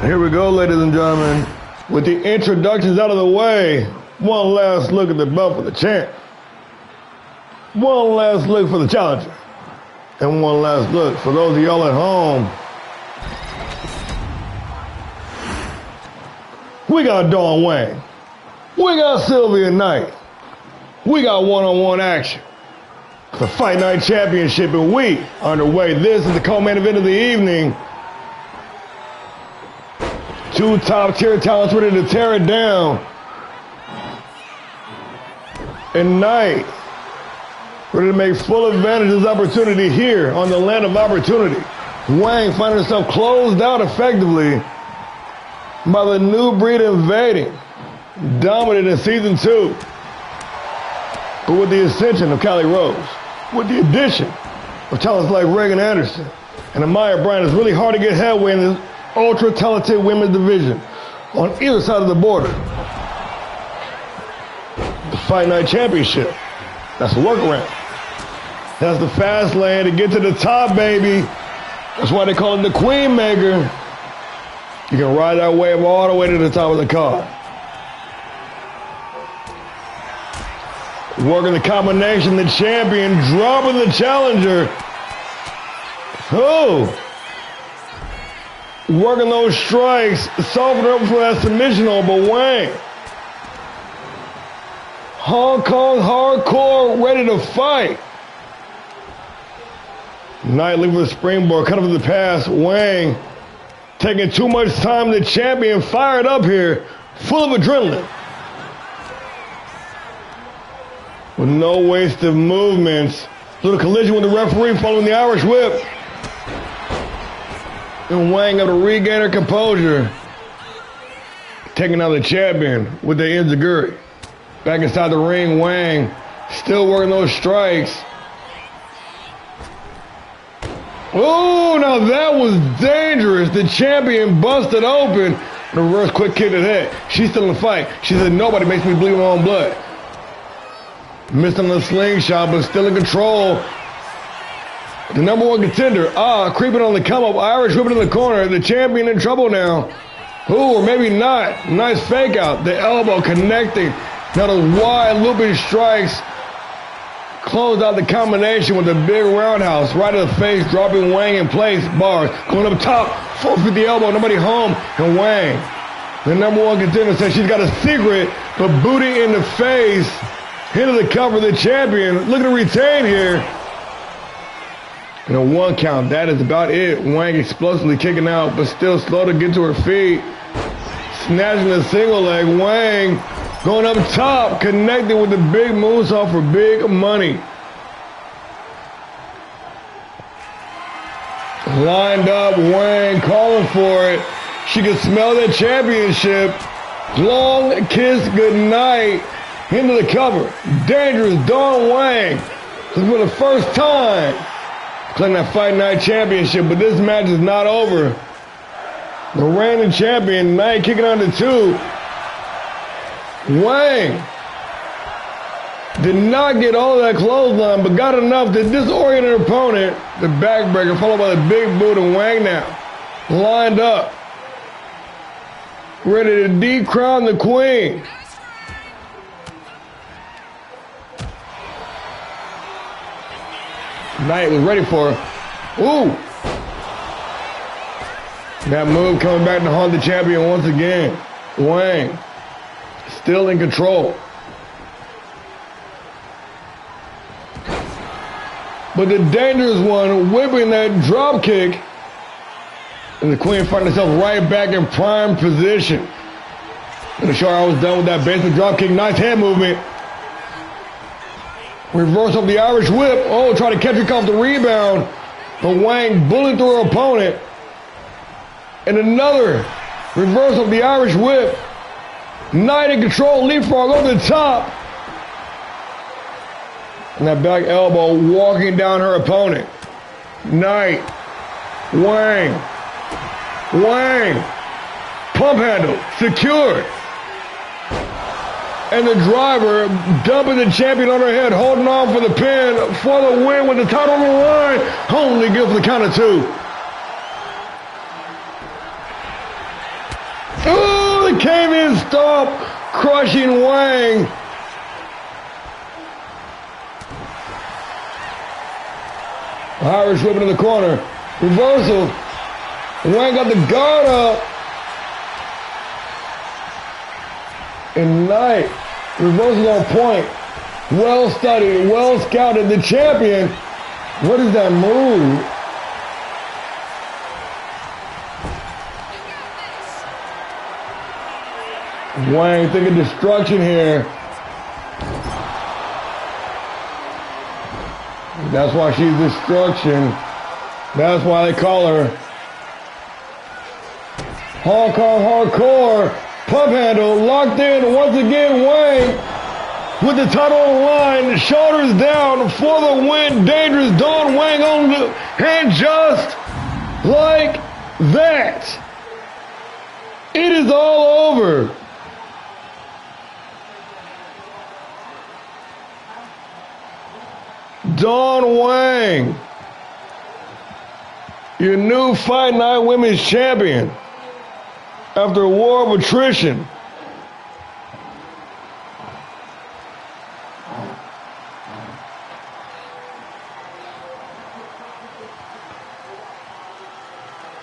Here we go, ladies and gentlemen. With the introductions out of the way, one last look at the belt for the champ. One last look for the challenger. And one last look for those of y'all at home. We got Dawn Wang. We got Sylvia Knight. We got one-on-one action. The Fight Night Championship, and we are underway. This is the co-main event of the evening. Two top-tier talents ready to tear it down. And Knight ready to make full advantage of this opportunity here on the land of opportunity. Wang finding himself closed out effectively by the new breed invading. Dominant in season 2. But with the ascension of Callie Rose, with the addition of talents like Reagan Anderson and Amaya Bryant, it's really hard to get headway in this ultra-talented women's division on either side of the border. The Fight Night Championship, that's a workaround. That's the fast lane to get to the top, baby. That's why they call it the Queen Maker. You can ride that wave all the way to the top of the card. Working the combination, the champion, dropping the challenger. Oh! Working those strikes, softening up for that submission on, but Wang. Hong Kong hardcore, ready to fight. Knight looking for the springboard, cut off the pass. Wang taking too much time. The champion fired up here, full of adrenaline. With no wasted movements. Little collision with the referee following the Irish whip. And Wang able to regain her composure. Taking out the champion with the enziguri. Back inside the ring, Wang still working those strikes. Oh, now that was dangerous. The champion busted open. The reverse quick kick to the head. She's still in the fight. She said, nobody makes me bleed my own blood. Missing the slingshot, but still in control. The number one contender, creeping on the come up. Irish whipping in the corner. The champion in trouble now. Ooh, or maybe not. Nice fake out. The elbow connecting. Now those wide looping strikes. Closed out the combination with a big roundhouse. Right to the face, dropping Wang in place. Bars. Going up top. 450 elbow. Nobody home. And Wang, the number one contender, says she's got a secret, but booty in the face. Into the cover, the champion looking to retain here. And a 1 count, that is about it. Wang explosively kicking out, but still slow to get to her feet. Snatching a single leg. Wang going up top, connecting with the big moonsault for big money. Lined up, Wang calling for it. She can smell that championship. Long kiss goodnight. Into the cover. Dangerous Dawn Wang. This is for the first time claiming that Fight Night Championship, but this match is not over. The reigning champion, Knight kicking on to 2. Wang did not get all of that clothesline, but got enough to disorient her opponent. The backbreaker followed by the big boot, and Wang now lined up, ready to decrown the queen. Knight was ready for her. Ooh. That move coming back to haunt the champion once again. Wang still in control. But the dangerous one whipping that drop kick. And the queen finding herself right back in prime position. Gonna show her I was done with that basic drop kick. Nice head movement. Reverse of the Irish whip. Oh, try to catch her off the rebound. But Wang bullied through her opponent. And another reverse of the Irish whip. Knight in control, leapfrog over the top. And that back elbow walking down her opponent. Knight. Wang. Wang. Pump handle. Secured. And the driver dumping the champion on her head, holding on for the pin for the win with the title on the line. Only good for the count of 2. came in, stomp, crushing Wang. Irish whipping in the corner. Reversal. Wang got the guard up. And Knight. Reversal on point. Well studied, well scouted. The champion. What is that move? Wang thinking destruction here. That's why she's destruction. That's why they call her Hong Kong Hardcore. Pump handle locked in once again. Wang with the title on the line, shoulders down for the win. Dangerous Dawn Wang on the hand just like that. It is all over. Dawn Wang, your new Fight Night Women's Champion after a war of attrition.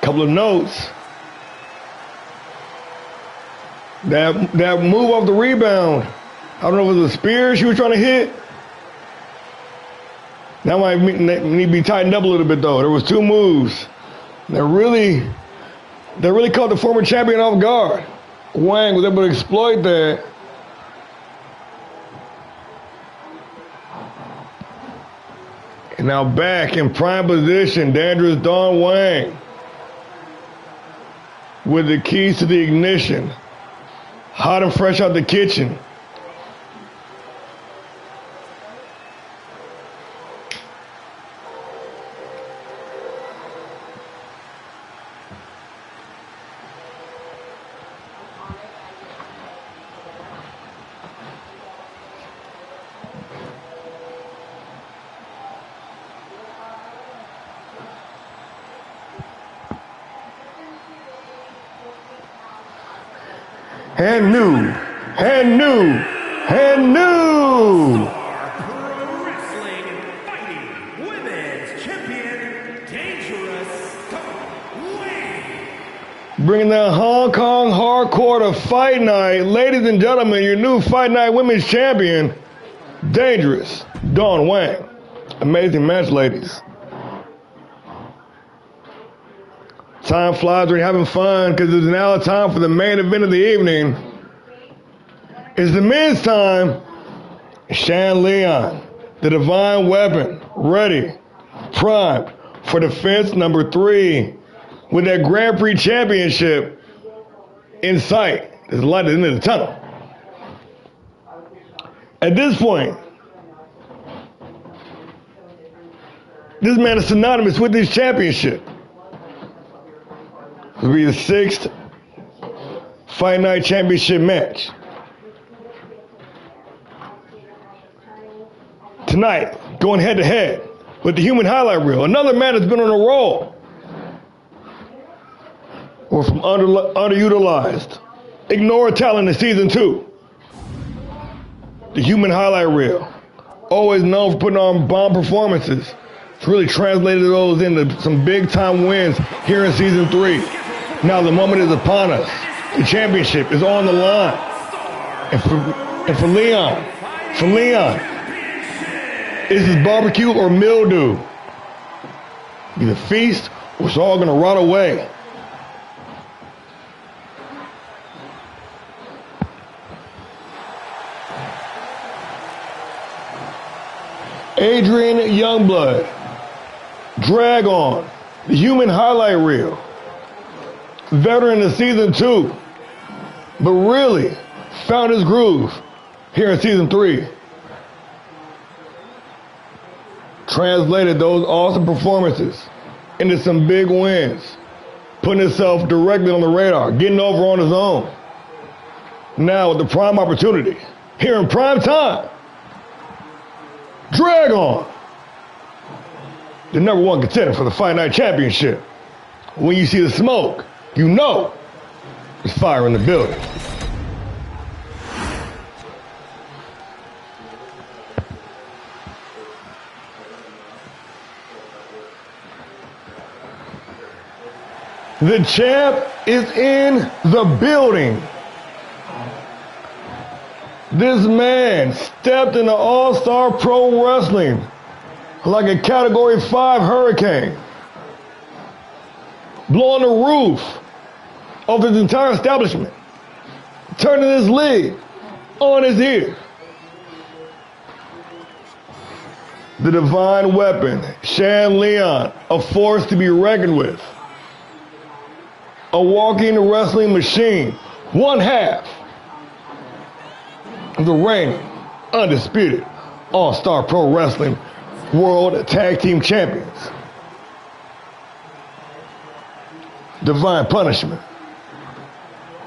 Couple of notes. That move off the rebound. I don't know if it was a spear she was trying to hit. That might need to be tightened up a little bit though. There was two moves that really caught the former champion off guard. Wang was able to exploit that. And now back in prime position, Dangerous Dawn Wang with the keys to the ignition. Hot and fresh out the kitchen. And new. Pro Wrestling Fighting Women's Champion, Dangerous Dawn Wang. Bringing the Hong Kong Hardcore to Fight Night. Ladies and gentlemen, your new Fight Night Women's Champion, Dangerous Dawn Wang. Amazing match, ladies. Time flies when you're having fun because it's now time for the main event of the evening. It's the men's time. Shan Leon, the divine weapon, ready, primed for defense number 3 with that Grand Prix championship in sight. There's a light at the end of the tunnel. At this point, this man is synonymous with this championship. It'll be the 6th Fight Night Championship match. Tonight, going head to head with the Human Highlight Reel. Another man that's been on a roll. Or from underutilized. Ignored talent in season 2. The Human Highlight Reel. Always known for putting on bomb performances. It's really translated those into some big time wins here in season 3. Now the moment is upon us. The championship is on the line. And for Leon, is this barbecue or mildew? Either feast or it's all gonna rot away. Adrian Youngblood, Dragon, the Human Highlight Reel. Veteran of season 2, but really found his groove here in season 3. Translated those awesome performances into some big wins, putting himself directly on the radar, getting over on his own. Now with the prime opportunity, here in prime time, Dragon, the number 1 contender for the Fight Night Championship. When you see the smoke, you know there's fire in the building. The champ is in the building. This man stepped into All-Star Pro Wrestling like a Category 5 hurricane, blowing the roof of his entire establishment, turning his league on his ear. The divine weapon, Shan Leon, a force to be reckoned with. A walking wrestling machine, one half of the reigning, undisputed All-Star Pro Wrestling World Tag Team Champions. Divine Punishment,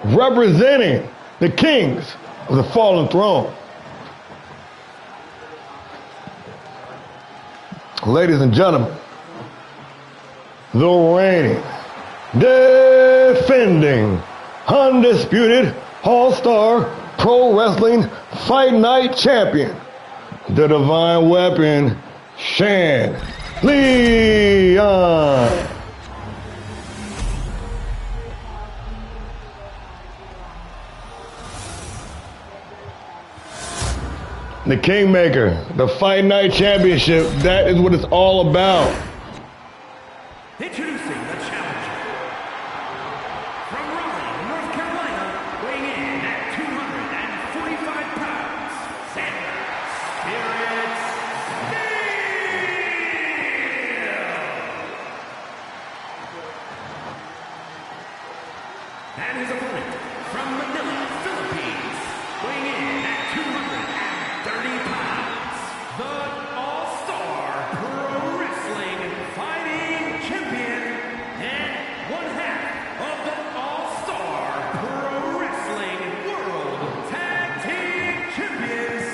representing the kings of the fallen throne. Ladies and gentlemen, the reigning, defending, undisputed All-Star Pro Wrestling Fight Night Champion, the divine weapon, Shan Leon. The Kingmaker, the Fight Night Championship, that is what it's all about. Introducing the challenger. From Raleigh, North Carolina, weighing in at 245 pounds, Sandra Spirit Steele. And his opponent from Manila, Philippines, weighing in at 230 pounds, the All-Star Pro Wrestling Fighting Champion and one half of the All-Star Pro Wrestling World Tag Team Champions,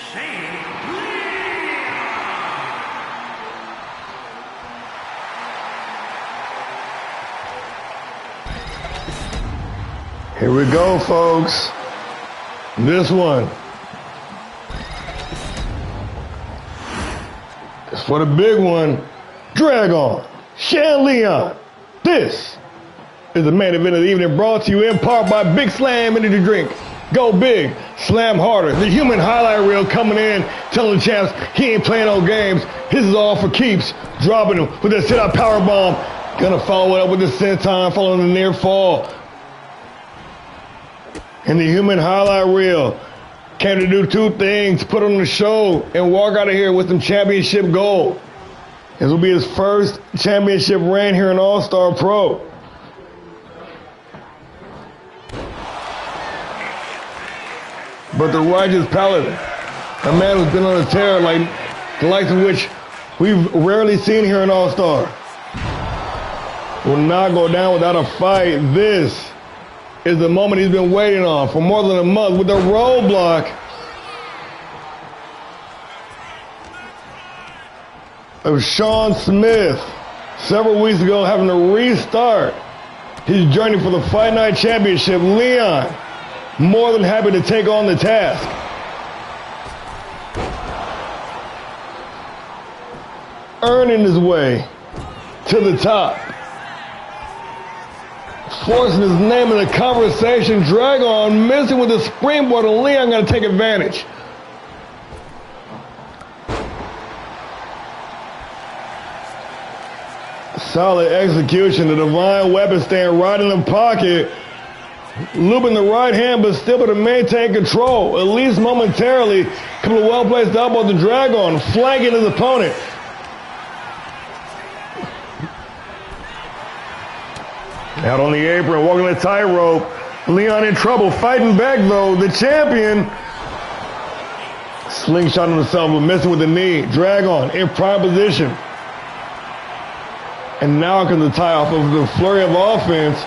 Shane Leon. Here we go, folks. This one is for the big one, Dragon, Shan Leon. This is the main event of the evening, brought to you in part by Big Slam Energy Drink. Go big, slam harder. The human highlight reel coming in, telling the champs he ain't playing no games. His is all for keeps. Dropping him with a sit-out power bomb. Gonna follow it up with the senton, following the near fall. And the human highlight reel came to do two things: put on the show and walk out of here with some championship gold. This will be his first championship reign here in All-Star Pro. But the righteous paladin, a man who's been on a tear like the likes of which we've rarely seen here in All-Star, will not go down without a fight. This is the moment he's been waiting on for more than a month, with the roadblock of Sean Smith several weeks ago having to restart his journey for the Fight Night Championship. Leon, more than happy to take on the task. Earning his way to the top, forcing his name in the conversation. Dragon missing with the springboard, and Leon got to take advantage. Solid execution. The divine weapon staying right in the pocket, looping the right hand, but still able to maintain control, at least momentarily. A couple of well-placed elbows to Dragon, flanking his opponent. Out on the apron, walking the tightrope. Leon in trouble, fighting back though. The champion slingshot himself, but missing with the knee. Dragon in prime position. And now comes the tie off of the flurry of offense